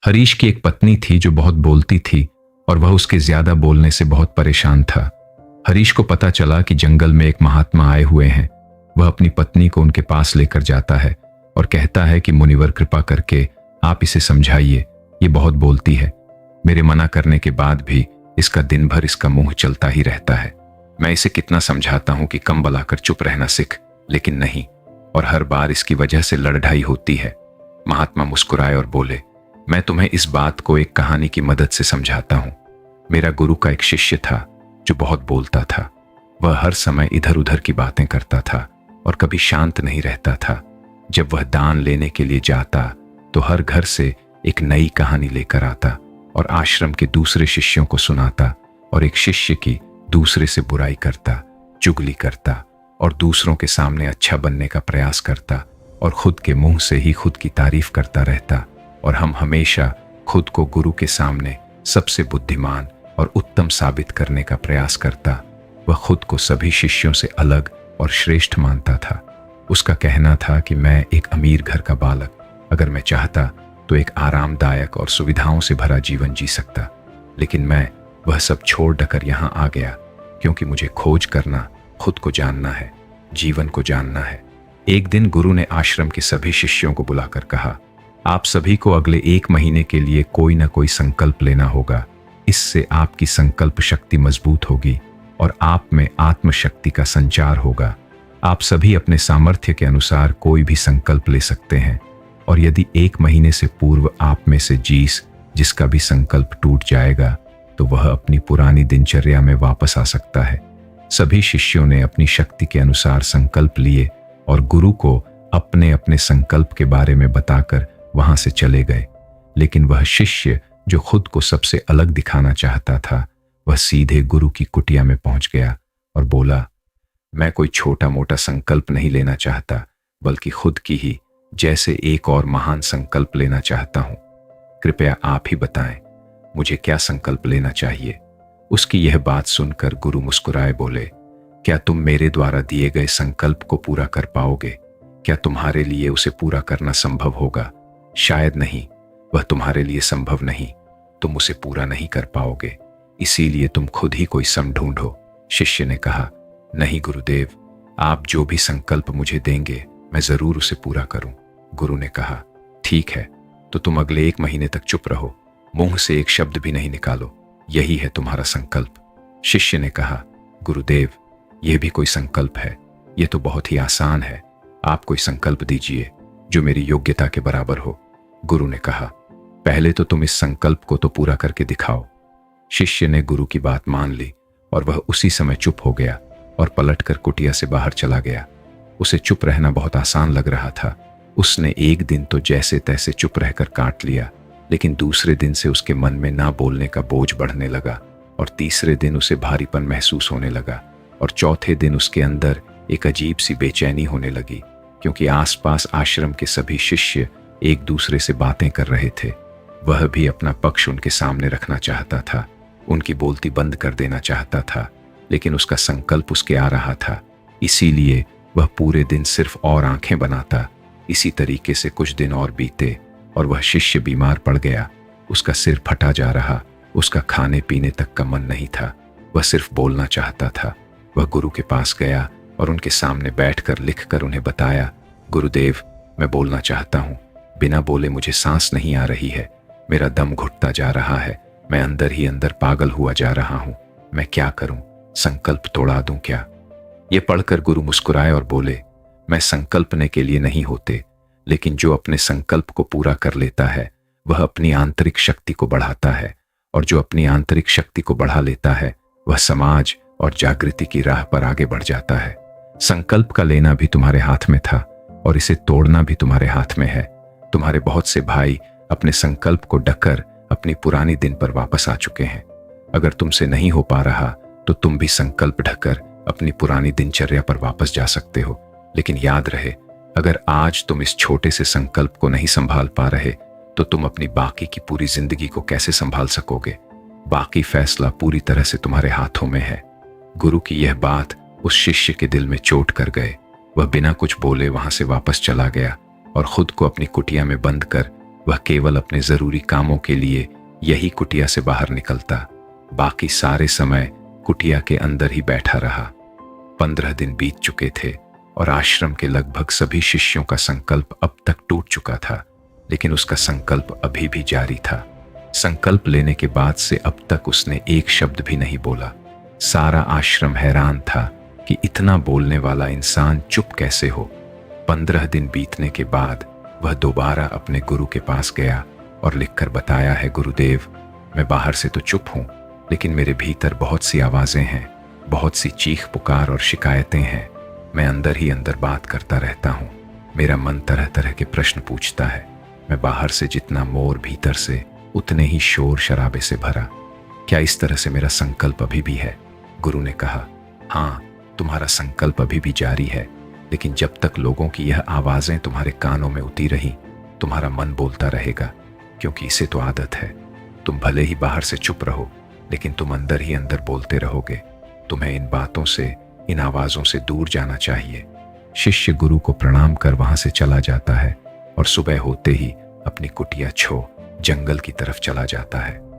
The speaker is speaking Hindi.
हरीश की एक पत्नी थी जो बहुत बोलती थी और वह उसके ज्यादा बोलने से बहुत परेशान था। हरीश को पता चला कि जंगल में एक महात्मा आए हुए हैं। वह अपनी पत्नी को उनके पास लेकर जाता है और कहता है कि मुनिवर कृपा करके आप इसे समझाइए, ये बहुत बोलती है। मेरे मना करने के बाद भी इसका दिन भर इसका मुंह चलता ही रहता है। मैं इसे कितना समझाता हूं कि कम बलाकर चुप रहना सीख, लेकिन नहीं, और हर बार इसकी वजह से लड़ाई होती है। महात्मा मुस्कुराए और बोले, मैं तुम्हें इस बात को एक कहानी की मदद से समझाता हूं। मेरा गुरु का एक शिष्य था जो बहुत बोलता था। वह हर समय इधर उधर की बातें करता था और कभी शांत नहीं रहता था। जब वह दान लेने के लिए जाता तो हर घर से एक नई कहानी लेकर आता और आश्रम के दूसरे शिष्यों को सुनाता, और एक शिष्य की दूसरे से बुराई करता, चुगली करता और दूसरों के सामने अच्छा बनने का प्रयास करता और खुद के मुंह से ही खुद की तारीफ करता रहता। और हम हमेशा खुद को गुरु के सामने सबसे बुद्धिमान और उत्तम साबित करने का प्रयास करता। वह खुद को सभी शिष्यों से अलग और श्रेष्ठ मानता था। उसका कहना था कि मैं एक अमीर घर का बालक, अगर मैं चाहता तो एक आरामदायक और सुविधाओं से भरा जीवन जी सकता, लेकिन मैं वह सब छोड़ डकर यहाँ आ गया क्योंकि मुझे खोज करना, खुद को जानना है, जीवन को जानना है। एक दिन गुरु ने आश्रम के सभी शिष्यों को बुलाकर कहा, आप सभी को अगले 1 महीने के लिए कोई ना कोई संकल्प लेना होगा। इससे आपकी संकल्प शक्ति मजबूत होगी और आप में आत्मशक्ति का संचार होगा। आप सभी अपने सामर्थ्य के अनुसार कोई भी संकल्प ले सकते हैं, और यदि 1 महीने से पूर्व आप में से जिसका भी संकल्प टूट जाएगा तो वह अपनी पुरानी दिनचर्या में वापस आ सकता है। सभी शिष्यों ने अपनी शक्ति के अनुसार संकल्प लिए और गुरु को अपने अपने संकल्प के बारे में बताकर वहां से चले गए। लेकिन वह शिष्य जो खुद को सबसे अलग दिखाना चाहता था, वह सीधे गुरु की कुटिया में पहुंच गया और बोला, मैं कोई छोटा मोटा संकल्प नहीं लेना चाहता, बल्कि खुद की ही जैसे एक और महान संकल्प लेना चाहता हूं। कृपया आप ही बताएं, मुझे क्या संकल्प लेना चाहिए। उसकी यह बात सुनकर गुरु मुस्कुराए बोले, क्या तुम मेरे द्वारा दिए गए संकल्प को पूरा कर पाओगे? क्या तुम्हारे लिए उसे पूरा करना संभव होगा? शायद नहीं, वह तुम्हारे लिए संभव नहीं। तुम उसे पूरा नहीं कर पाओगे, इसीलिए तुम खुद ही कोई सम ढूंढो। शिष्य ने कहा, नहीं गुरुदेव, आप जो भी संकल्प मुझे देंगे मैं जरूर उसे पूरा करूं। गुरु ने कहा, ठीक है, तो तुम अगले 1 महीने तक चुप रहो, मुंह से एक शब्द भी नहीं निकालो, यही है तुम्हारा संकल्प। शिष्य ने कहा, गुरुदेव, यह भी कोई संकल्प है? यह तो बहुत ही आसान है। आप कोई संकल्प दीजिए जो मेरी योग्यता के बराबर हो। गुरु ने कहा, पहले तो तुम इस संकल्प को तो पूरा करके दिखाओ। शिष्य ने गुरु की बात मान ली और वह उसी समय चुप हो गया और पलटकर कुटिया से बाहर चला गया। उसे चुप रहना बहुत आसान लग रहा था। उसने एक दिन तो जैसे तैसे चुप रहकर काट लिया, लेकिन दूसरे दिन से उसके मन में ना बोलने का बोझ बढ़ने लगा, और तीसरे दिन उसे भारीपन महसूस होने लगा, और चौथे दिन उसके अंदर एक अजीब सी बेचैनी होने लगी, क्योंकि आसपास आश्रम के सभी शिष्य एक दूसरे से बातें कर रहे थे। वह भी अपना पक्ष उनके सामने रखना चाहता था, उनकी बोलती बंद कर देना चाहता था, लेकिन उसका संकल्प उसके आ रहा था, इसीलिए वह पूरे दिन सिर्फ और आंखें बनाता। इसी तरीके से कुछ दिन और बीते और वह शिष्य बीमार पड़ गया। उसका सिर फटा जा रहा, उसका खाने पीने तक का मन नहीं था, वह सिर्फ बोलना चाहता था। वह गुरु के पास गया और उनके सामने बैठकर लिखकर उन्हें बताया, गुरुदेव, मैं बोलना चाहता हूँ, बिना बोले मुझे सांस नहीं आ रही है, मेरा दम घुटता जा रहा है, मैं अंदर ही अंदर पागल हुआ जा रहा हूँ, मैं क्या करूं? संकल्प तोड़ा दूं क्या? ये पढ़कर गुरु मुस्कुराए और बोले, मैं संकल्पने के लिए नहीं होते, लेकिन जो अपने संकल्प को पूरा कर लेता है वह अपनी आंतरिक शक्ति को बढ़ाता है, और जो अपनी आंतरिक शक्ति को बढ़ा लेता है वह समाज और जागृति की राह पर आगे बढ़ जाता है। संकल्प का लेना भी तुम्हारे हाथ में था और इसे तोड़ना भी तुम्हारे हाथ में है। तुम्हारे बहुत से भाई अपने संकल्प को ढककर अपनी पुरानी दिन पर वापस आ चुके हैं। अगर तुमसे नहीं हो पा रहा तो तुम भी संकल्प ढककर अपनी पुरानी दिनचर्या पर वापस जा सकते हो। लेकिन याद रहे, अगर आज तुम इस छोटे से संकल्प को नहीं संभाल पा रहे तो तुम अपनी बाकी की पूरी जिंदगी को कैसे संभाल सकोगे? बाकी फैसला पूरी तरह से तुम्हारे हाथों में है। गुरु की यह बात उस शिष्य के दिल में चोट कर गए। वह बिना कुछ बोले वहां से वापस चला गया और खुद को अपनी कुटिया में बंद कर वह केवल अपने जरूरी कामों के लिए यही कुटिया से बाहर निकलता। बाकी सारे समय कुटिया के अंदर ही बैठा रहा। 15 दिन बीत चुके थे और आश्रम के लगभग सभी शिष्यों का संकल्प अब तक टूट चुका था, लेकिन उसका संकल्प अभी भी जारी था। संकल्प लेने के बाद से अब तक उसने एक शब्द भी नहीं बोला। सारा आश्रम हैरान था कि इतना बोलने वाला इंसान चुप कैसे हो। 15 दिन बीतने के बाद वह दोबारा अपने गुरु के पास गया और लिखकर बताया है, गुरुदेव, मैं बाहर से तो चुप हूं, लेकिन मेरे भीतर बहुत सी आवाजें हैं, बहुत सी चीख पुकार और शिकायतें हैं। मैं अंदर ही अंदर बात करता रहता हूं। मेरा मन तरह तरह के प्रश्न पूछता है। मैं बाहर से जितना मोर, भीतर से उतने ही शोर शराबे से भरा। क्या इस तरह से मेरा संकल्प अभी भी है? गुरु ने कहा, हाँ, तुम्हारा संकल्प अभी भी जारी है, लेकिन जब तक लोगों की यह आवाजें तुम्हारे कानों में उतरी रही, तुम्हारा मन बोलता रहेगा, क्योंकि इसे तो आदत है। तुम भले ही बाहर से चुप रहो, लेकिन तुम अंदर ही अंदर बोलते रहोगे। तुम्हें इन बातों से, इन आवाजों से दूर जाना चाहिए। शिष्य गुरु को प्रणाम कर वहां से चला जाता है और सुबह होते ही अपनी कुटिया छोड़ जंगल की तरफ चला जाता है।